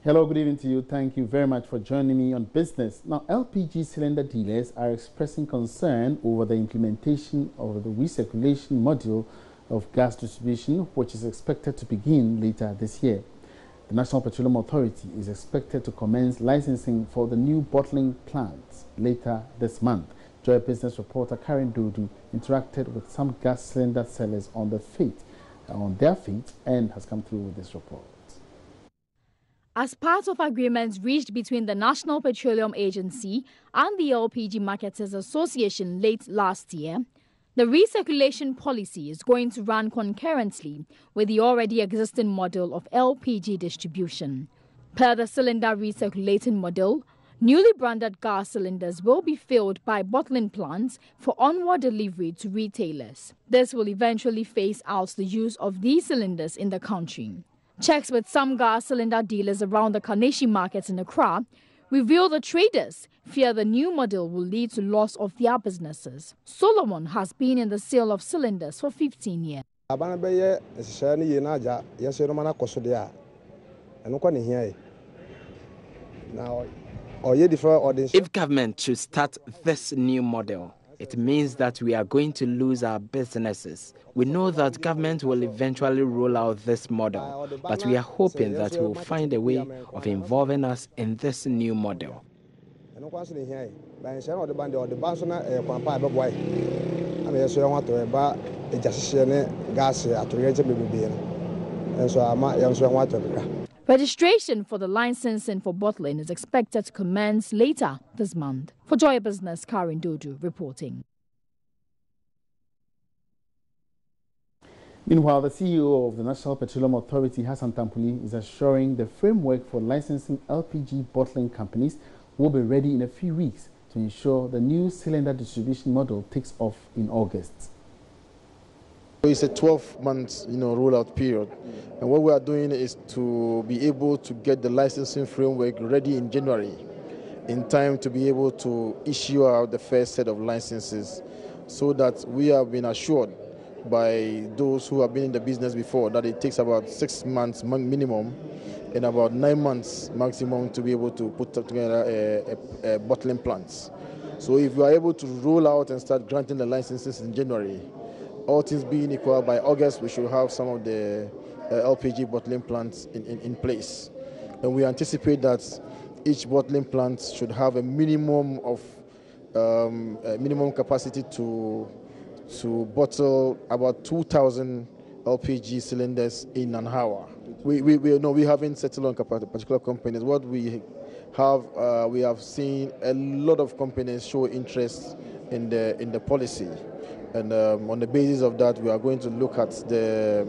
Hello, good evening to you. Thank you very much for joining me on Business. Now, LPG cylinder dealers are expressing concern over the implementation of the recirculation module of gas distribution, which is expected to begin later this year. The National Petroleum Authority is expected to commence licensing for the new bottling plants later this month. Joy Business reporter Karen Dodu interacted with some gas cylinder sellers on their fate and has come through with this report. As part of agreements reached between the National Petroleum Agency and the LPG Marketers Association late last year, the recirculation policy is going to run concurrently with the already existing model of LPG distribution. Per the cylinder recirculating model, newly branded gas cylinders will be filled by bottling plants for onward delivery to retailers. This will eventually phase out the use of these cylinders in the country. Checks with some gas cylinder dealers around the Kaneshi market in Accra reveal the traders fear the new model will lead to loss of their businesses. Solomon has been in the sale of cylinders for 15 years. If government should start this new model, it means that we are going to lose our businesses. We know that government will eventually roll out this model, but we are hoping that we will find a way of involving us in this new model. Registration for the licensing for bottling is expected to commence later this month. For Joy Business, Karen Dodu reporting. Meanwhile, the CEO of the National Petroleum Authority, Hassan Tampuli, is assuring the framework for licensing LPG bottling companies will be ready in a few weeks to ensure the new cylinder distribution model takes off in August. It's a 12-month, rollout period, and what we are doing is to be able to get the licensing framework ready in January, in time to be able to issue out the first set of licenses, so that we have been assured by those who have been in the business before that it takes about 6 months minimum and about 9 months maximum to be able to put together a bottling plants. So if we are able to roll out and start granting the licenses in January, all things being equal, by August we should have some of the LPG bottling plants in place. And we anticipate that each bottling plant should have a minimum of minimum capacity to bottle about 2,000 LPG cylinders in an hour. We haven't settled on particular companies. What we have seen a lot of companies show interest in the policy. And on the basis of that, we are going to look at the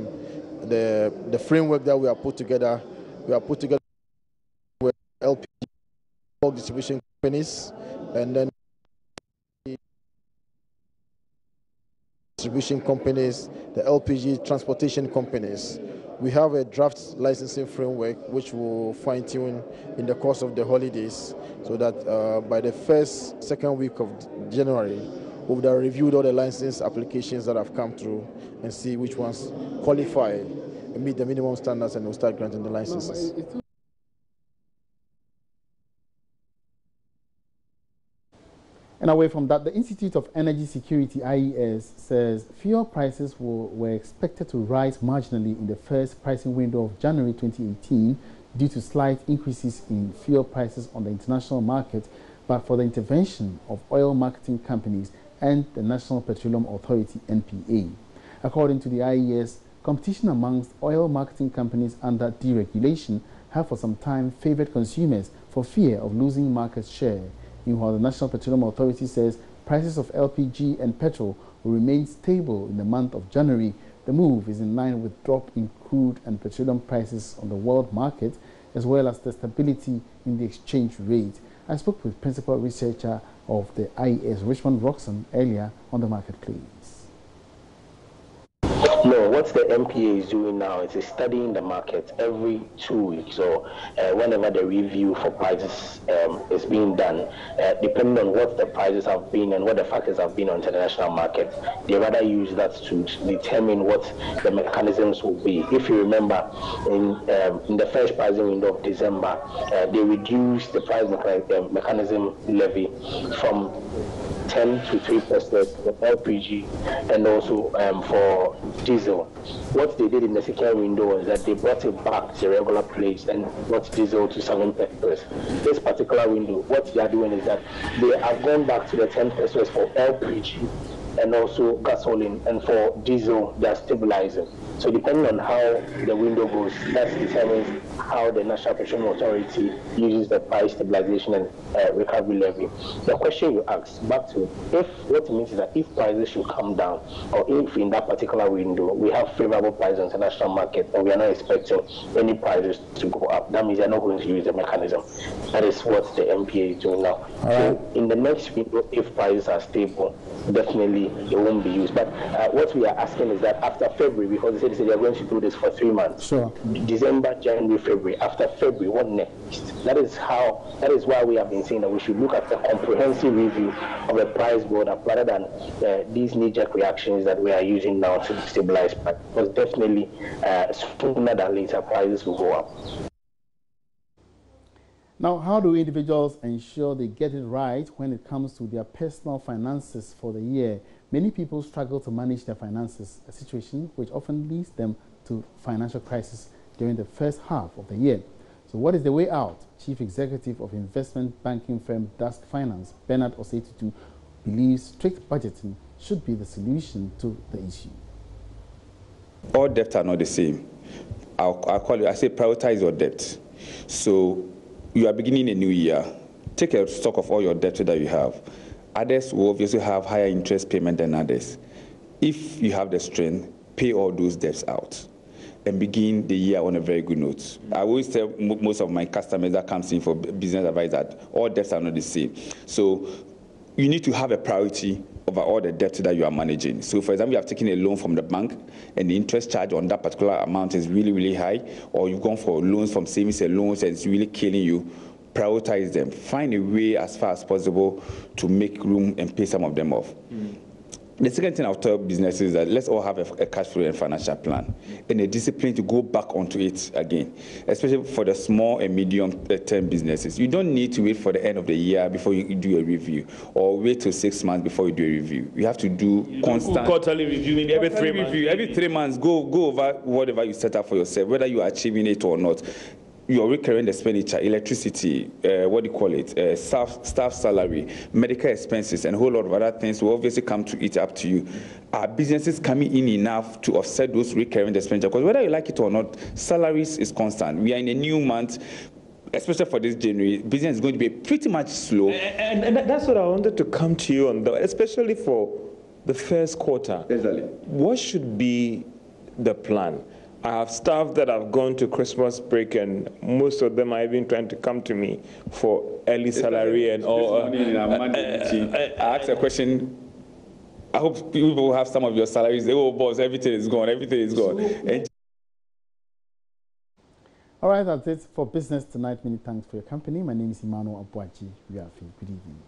framework that we have put together. We have put together with LPG distribution companies, and then distribution companies, the LPG transportation companies. We have a draft licensing framework which will fine-tune in the course of the holidays, so that by the second week of January, we've reviewed all the license applications that have come through and see which ones qualify and meet the minimum standards, and we'll start granting the licenses. And away from that, the Institute of Energy Security, IES, says fuel prices were expected to rise marginally in the first pricing window of January 2018 due to slight increases in fuel prices on the international market, but for the intervention of oil marketing companies and the National Petroleum Authority, NPA. According to the IES, competition amongst oil marketing companies under deregulation have for some time favored consumers for fear of losing market share. Meanwhile, the National Petroleum Authority says prices of LPG and petrol will remain stable in the month of January. The move is in line with drop in crude and petroleum prices on the world market, as well as the stability in the exchange rate. I spoke with principal researcher of the IES, Richmond Roxon, earlier on the marketplace. No, what the MPA is doing now is studying the market every 2 weeks or whenever the review for prices is being done, depending on what the prices have been and what the factors have been on the international market. They rather use that to determine what the mechanisms will be. If you remember, in the first pricing window of December, they reduced the price mechanism levy from 10 to 3% for LPG and also for diesel. What they did in the second window was that they brought it back to the regular place and brought diesel to 7 pesos. This particular window, what they are doing is that they have gone back to the 10 pesos for LPG and also gasoline, and for diesel they are stabilizing. So depending on how the window goes, that determines how the National Petroleum Authority uses the price stabilization and recovery levy. The question you asked, back to what it means is that if prices should come down, or if in that particular window we have favorable prices on the international market and we are not expecting any prices to go up, that means they are not going to use the mechanism. That is what the MPA is doing now. So in the next window, if prices are stable, definitely it won't be used. But what we are asking is that after February, because they said they are going to do this for 3 months. Sure. December, January, February. After February, what next? That is why we have been saying that we should look at a comprehensive review of the price board up rather than these knee-jerk reactions that we are using now to stabilize price. Because definitely sooner than later, prices will go up. Now, how do individuals ensure they get it right when it comes to their personal finances for the year? Many people struggle to manage their finances, a situation which often leads them to financial crisis during the first half of the year. So what is the way out? Chief Executive of investment banking firm Dusk Finance, Bernard Osetutu, believes strict budgeting should be the solution to the issue. All debts are not the same. I say prioritize your debt. So you are beginning a new year. Take a stock of all your debt that you have. Others will obviously have higher interest payment than others. If you have the strength, pay all those debts out and begin the year on a very good note. I always tell most of my customers that comes in for business advice that all debts are not the same. So you need to have a priority over all the debt that you are managing. So for example, you have taken a loan from the bank and the interest charge on that particular amount is really, really high, or you've gone for loans from savings and loans and it's really killing you. Prioritize them. Find a way as far as possible to make room and pay some of them off. The second thing I'll tell businesses is that let's all have a cash flow and financial plan and a discipline to go back onto it again, especially for the small and medium-term businesses. You don't need to wait for the end of the year before you do a review or wait till 6 months before you do a review. You have to do constant quarterly review, maybe every 3 months. Every 3 months, go over whatever you set up for yourself, whether you are achieving it or not. Your recurring expenditure, electricity, staff salary, medical expenses, and a whole lot of other things will obviously come to eat up to you. Are businesses coming in enough to offset those recurring expenditure? Because whether you like it or not, salaries is constant. We are in a new month. Especially for this January, business is going to be pretty much slow. And that's what I wanted to come to you on, especially for the first quarter. Exactly. What should be the plan? I have staff that have gone to Christmas break, and most of them are even trying to come to me for early salary and all. I asked a question. I hope people will have some of your salaries. They will, boss, everything is gone. Everything is gone. All right, that's it for Business Tonight. Many thanks for your company. My name is Emmanuel Abuaji. Good evening.